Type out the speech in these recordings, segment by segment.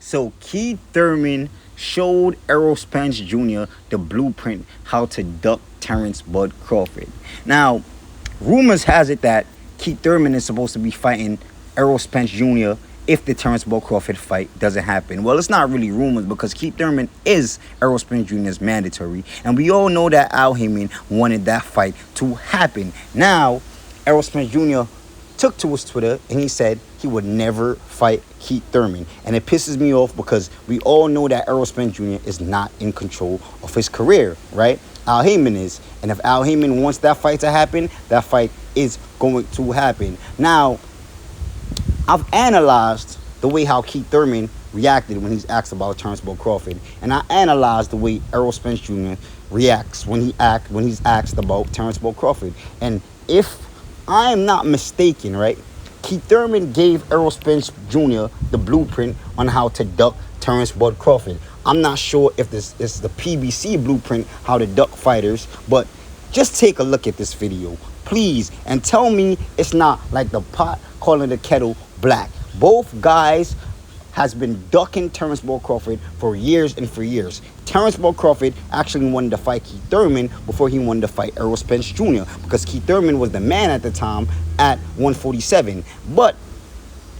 So Keith Thurman showed Errol Spence Jr. the blueprint how to duck Terrence Bud Crawford. Now, rumors has it that Keith Thurman is supposed to be fighting Errol Spence Jr. if the Terrence Bud Crawford fight doesn't happen. Well, it's not really rumors because Keith Thurman is Errol Spence Jr.'s mandatory. And we all know that Al Haymon wanted that fight to happen. Now, Errol Spence Jr. took to his Twitter and he said he would never fight Keith Thurman. And it pisses me off because we all know that Errol Spence Jr. is not in control of his career, right? Al Haymon is. And if Al Haymon wants that fight to happen, that fight is going to happen. Now, I've analyzed the way how Keith Thurman reacted when he's asked about Terrence Bud Crawford. And I analyzed the way Errol Spence Jr. reacts when he's asked about Terrence Bud Crawford. And if I am not mistaken, right, Keith Thurman gave Errol Spence Jr. the blueprint on how to duck Terrence Bud Crawford. I'm not sure if this is the PBC blueprint, how to duck fighters, but just take a look at this video, please, and tell me it's not like the pot calling the kettle black. Both guys has been ducking Terrence Bud Crawford for years and for years. Terrence Bud Crawford actually wanted to fight Keith Thurman before he wanted to fight Errol Spence Jr. because Keith Thurman was the man at the time at 147. But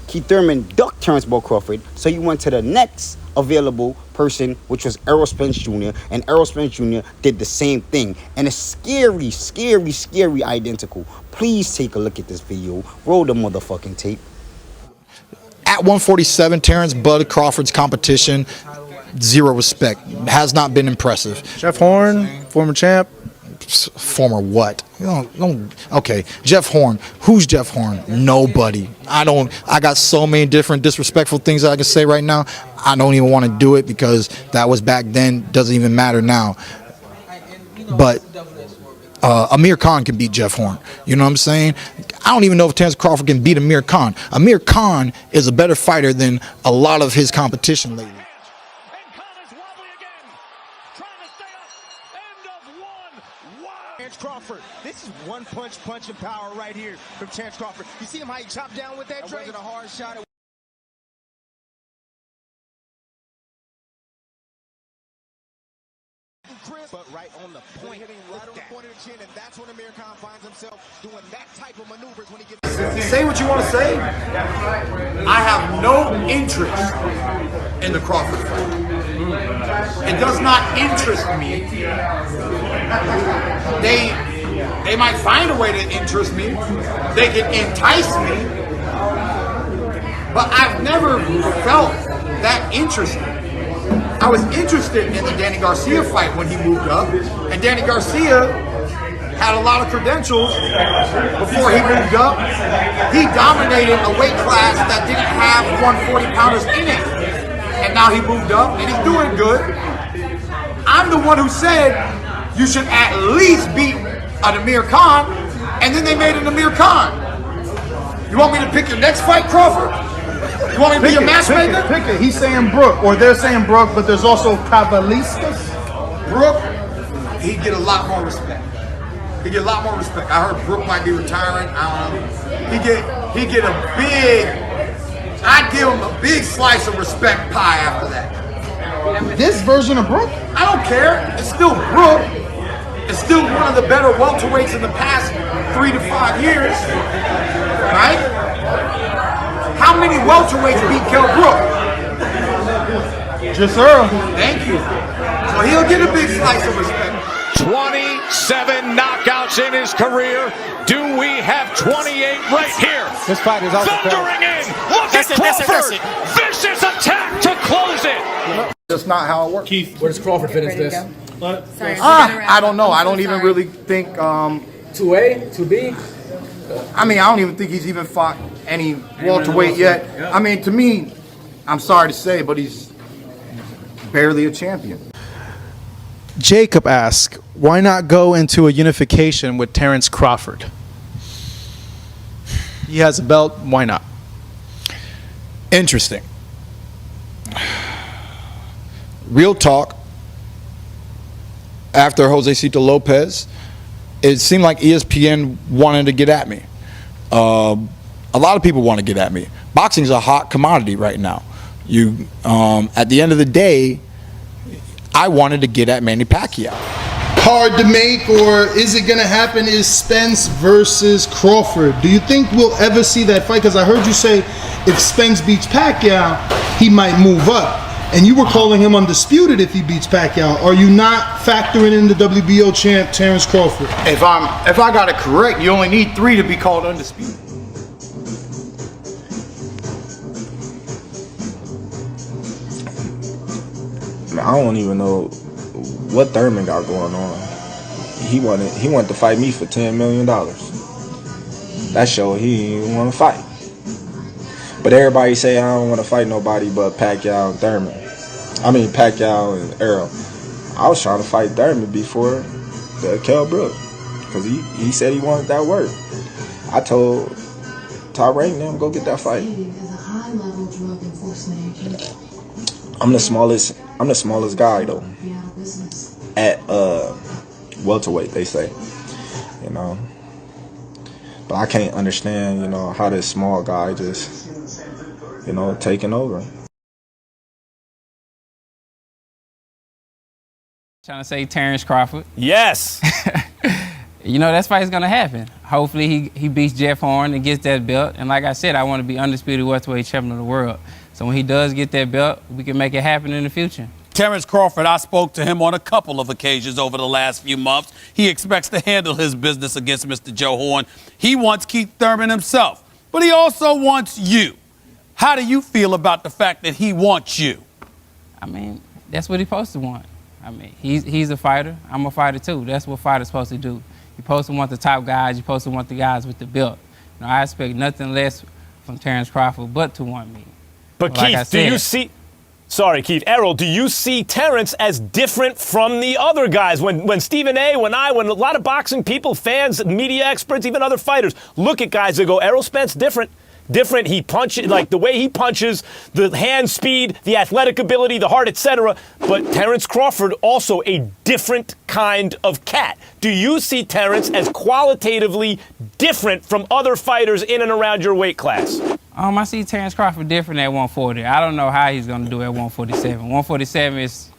Keith Thurman ducked Terrence Bud Crawford, so he went to the next available person, which was Errol Spence Jr., and Errol Spence Jr. did the same thing. And it's scary, scary, scary identical. Please take a look at this video. Roll the motherfucking tape. At 147, Terrence Bud Crawford's competition, zero respect. Has not been impressive. Jeff Horn, former champ. Former what? Okay, Jeff Horn. Who's Jeff Horn? Nobody. I got so many different disrespectful things that I can say right now. I don't even want to do it because that was back then. Doesn't even matter now. But Amir Khan can beat Jeff Horn. You know what I'm saying? I don't even know if Terrence Crawford can beat Amir Khan. Amir Khan is a better fighter than a lot of his competition lately. Terrence Crawford. This is one punching power right here from Terrence Crawford. You see him how he chopped down with that trade? That wasn't a hard shot. But right on the point, hitting right on the point of the chin, and that's when Amir Khan finds himself doing that type of maneuvers when he gets. Say what you want to say. I have no interest in the Crawford fight. It does not interest me. They might find a way to interest me. They can entice me, but I've never felt that interested. I was interested in the Danny Garcia fight when he moved up, and Danny Garcia had a lot of credentials before he moved up. He dominated a weight class that didn't have 140-pounders in it, and now he moved up, and he's doing good. I'm the one who said you should at least beat an Amir Khan, and then they made an Amir Khan. You want me to pick your next fight, Crawford? You want me to be a matchmaker? Pick it. He's saying Brook, or they're saying Brook, but there's also Cabalistas. Brook, he'd get a lot more respect. He'd get a lot more respect. I heard Brook might be retiring. I don't know. He'd get a big, I'd give him a big slice of respect pie after that. This version of Brook? I don't care. It's still Brook. It's still one of the better welterweights in the past 3 to 5 years. Right? How many welterweights beat Kell Brook? Just Earl. Thank you. So he'll get a big slice of respect. 27 knockouts in his career. Do we have 28 right here? This fight is also thundering in. Look at Crawford. Vicious attack to close it. That's not how it works. Keith, where does Crawford fit into this? Sorry, I don't know. I don't even really think. 2A, 2B? I mean, I don't even think he's even fought any welterweight yet. I mean, to me, I'm sorry to say, but he's barely a champion. Jacob asks, why not go into a unification with Terrence Crawford? He has a belt, why not? Interesting. Real talk. After Josecito Lopez, it seemed like ESPN wanted to get at me. A lot of people want to get at me. Boxing's a hot commodity right now. At the end of the day, I wanted to get at Manny Pacquiao. Hard to make, or is it going to happen, is Spence versus Crawford. Do you think we'll ever see that fight? Because I heard you say if Spence beats Pacquiao, he might move up. And you were calling him undisputed if he beats Pacquiao. Are you not factoring in the WBO champ, Terrence Crawford? If I got it correct, you only need 3 to be called undisputed. I don't even know what Thurman got going on. He wanted to fight me for $10 million. That show he didn't want to fight. But everybody say I don't want to fight nobody but Pacquiao and Thurman. I mean Pacquiao and Errol. I was trying to fight Thurman before the Kell Brook, because he said he wanted that work. I told Tyrone them go get that fight. I'm the smallest guy though. At welterweight, they say. You know. But I can't understand, you know, how this small guy just, you know, taking over. Trying to say Terrence Crawford. Yes. You know, that fight's going to happen. Hopefully he beats Jeff Horn and gets that belt. And like I said, I want to be undisputed welterweight champion of the world. So when he does get that belt, we can make it happen in the future. Terrence Crawford, I spoke to him on a couple of occasions over the last few months. He expects to handle his business against Mr. Joe Horn. He wants Keith Thurman himself, but he also wants you. How do you feel about the fact that he wants you? I mean, that's what he's supposed to want. I mean, he's a fighter. I'm a fighter too. That's what fighters supposed to do. You're supposed to want the top guys. You're supposed to want the guys with the belt. You know, I expect nothing less from Terrence Crawford but to want me. But like Keith, do you see... Sorry, Keith. Errol, do you see Terrence as different from the other guys? When Stephen A., when a lot of boxing people, fans, media experts, even other fighters, look at guys that go, Errol Spence, different. He punches, like the way he punches, the hand speed, the athletic ability, the heart, etc. But Terrence Crawford, also a different kind of cat. Do you see Terrence as qualitatively different from other fighters in and around your weight class? I see Terrence Crawford different at 140. I don't know how he's going to do at 147. 147 is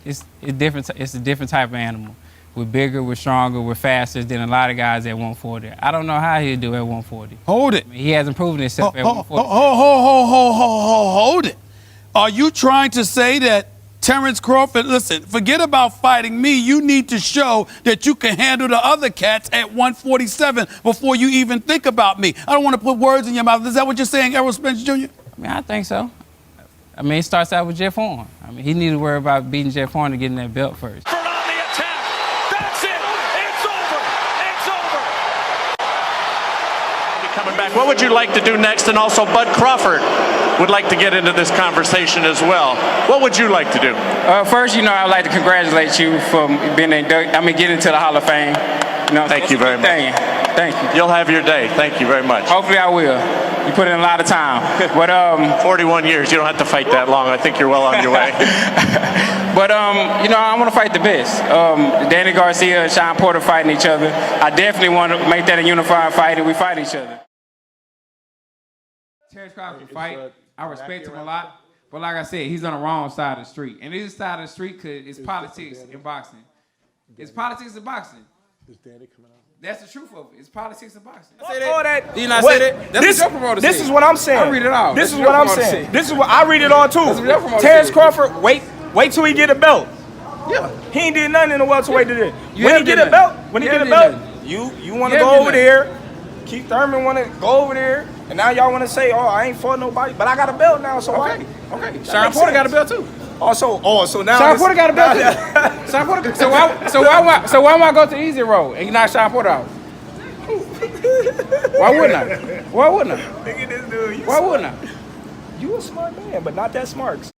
different. It's a different type of animal. We're bigger, we're stronger, we're faster than a lot of guys at 140. I don't know how he'll do at 140. Hold it. I mean, he hasn't proven himself at 140. Hold it. Are you trying to say that Terrence Crawford, listen, forget about fighting me. You need to show that you can handle the other cats at 147 before you even think about me. I don't want to put words in your mouth. Is that what you're saying, Errol Spence Jr.? I mean, I think so. I mean, it starts out with Jeff Horn. I mean, he needs to worry about beating Jeff Horn and getting that belt first. Coming back. What would you like to do next? And also, Bud Crawford would like to get into this conversation as well. What would you like to do? First, you know, I'd like to congratulate you for getting into the Hall of Fame. You know, Thank you very much. Thank you. You'll have your day. Thank you very much. Hopefully I will. You put in a lot of time. But 41 years. You don't have to fight that long. I think you're well on your way. But, you know, I want to fight the best. Danny Garcia and Sean Porter fighting each other. I definitely want to make that a unified fight, and we fight each other. Terrence Crawford fight. I respect him a lot. But like I said, he's on the wrong side of the street. And this side of the street because it's politics in boxing. It's politics in boxing. Is Danny coming out? That's the truth of it. It's politics in boxing. All that. You not say that? That's what your promoter This said. is what I'm saying. I read it all. This That's is what what your I'm promoter saying. said. This is what I read it all too. That's what your promoter Terrence said. Crawford, wait till he get a belt. Yeah. He ain't did nothing in the welterweight today. You When he have get did a belt, nothing. you want to You have go did over there. Keith Thurman want to go over there, and now y'all want to say, "Oh, I ain't fought nobody," but I got a belt now, so why? Okay. Sean Porter got a belt too. So now Sean Porter got a belt too. Sean Porter. So why would I go to the easy road and knock Sean Porter out? Why wouldn't I? Look at this dude. Why wouldn't I? You a smart man, but not that smart.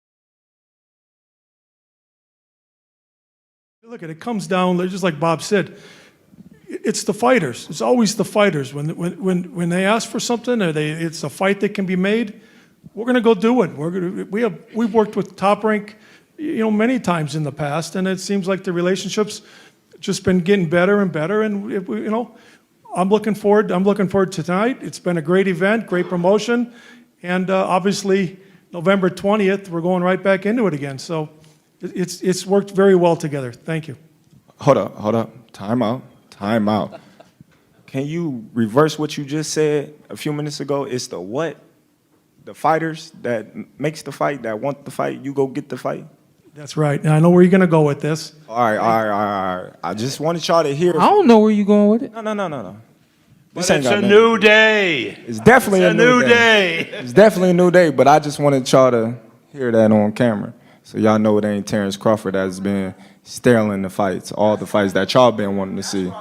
Look, it comes down, just like Bob said, it's the fighters. It's always the fighters. When they ask for something, or it's a fight that can be made, we're going to go do it. We've worked with Top Rank, many times in the past, and it seems like the relationship's just been getting better and better. And I'm looking forward to tonight. It's been a great event, great promotion, and obviously, November 20th, we're going right back into it again. So it's worked very well together. Thank you. Hold up. Time out. Can you reverse what you just said a few minutes ago? It's the what? The fighters that makes the fight, that want the fight, you go get the fight? That's right. Now, I know where you're going to go with this. All right. I just wanted y'all to hear. I don't know where you're going with it. No. But it's a new day. It's definitely a new day. It's definitely a new day, but I just wanted y'all to hear that on camera. So y'all know it ain't Terrence Crawford that's been stealing the fights, all the fights that y'all been wanting to see.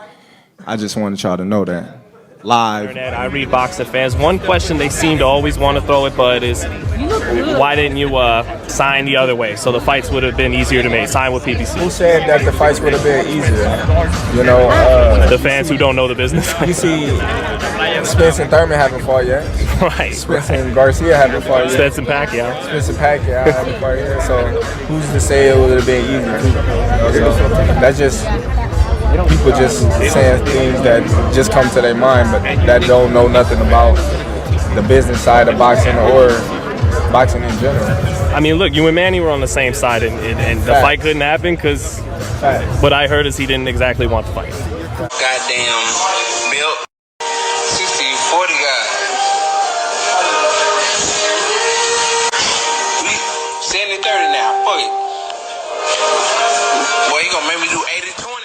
I just wanted y'all to know that. Live. Internet, I read boxing fans. One question they seem to always want to throw at Bud is, why didn't you sign the other way so the fights would have been easier to make? Sign with PBC. Who said that the fights would have been easier? You know, the fans who don't know the business. You see, Spence and Thurman haven't fought yet. Right. Spence and Garcia haven't fought yet. Spence and Pacquiao. haven't fought yet. So who's to say it would have been easier? So that's just people just saying things that just come to their mind, but that don't know nothing about the business side of boxing or boxing in general. I mean, look, you and Manny were on the same side, and the fight couldn't happen because what I heard is he didn't exactly want the fight. Goddamn Bill, 60-40 guy. We 70-30 now. Fuck it. Boy, you gonna make me do 80-20.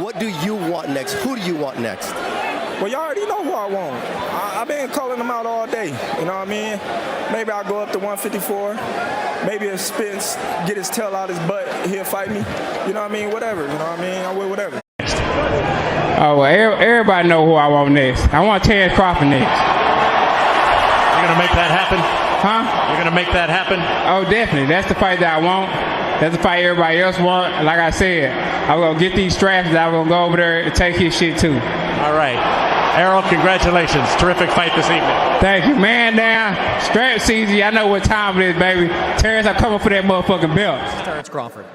What do you want next? Who do you want next? Well, y'all already know who I want. I've been calling them out all day. You know what I mean? Maybe I'll go up to 154. Maybe if Spence get his tail out his butt, he'll fight me. You know what I mean? Whatever. You know what I mean? I will whatever. Oh, well, everybody know who I want next. I want Terrence Crawford next. You're going to make that happen? Huh? You're going to make that happen? Oh, definitely. That's the fight that I want. That's the fight everybody else want. Like I said, I'm going to get these straps. I'm going to go over there and take his shit too. All right. Errol, congratulations. Terrific fight this evening. Thank you. Man down. Strap CZ. I know what time it is, baby. Terrence, I'm coming for that motherfucking belt. Terrence Crawford.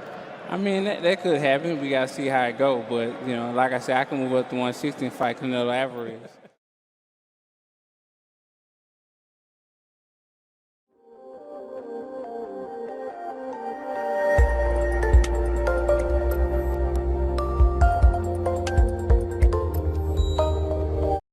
I mean, that could happen. We got to see how it goes. But, you know, like I said, I can move up to 160 and fight Canelo Alvarez.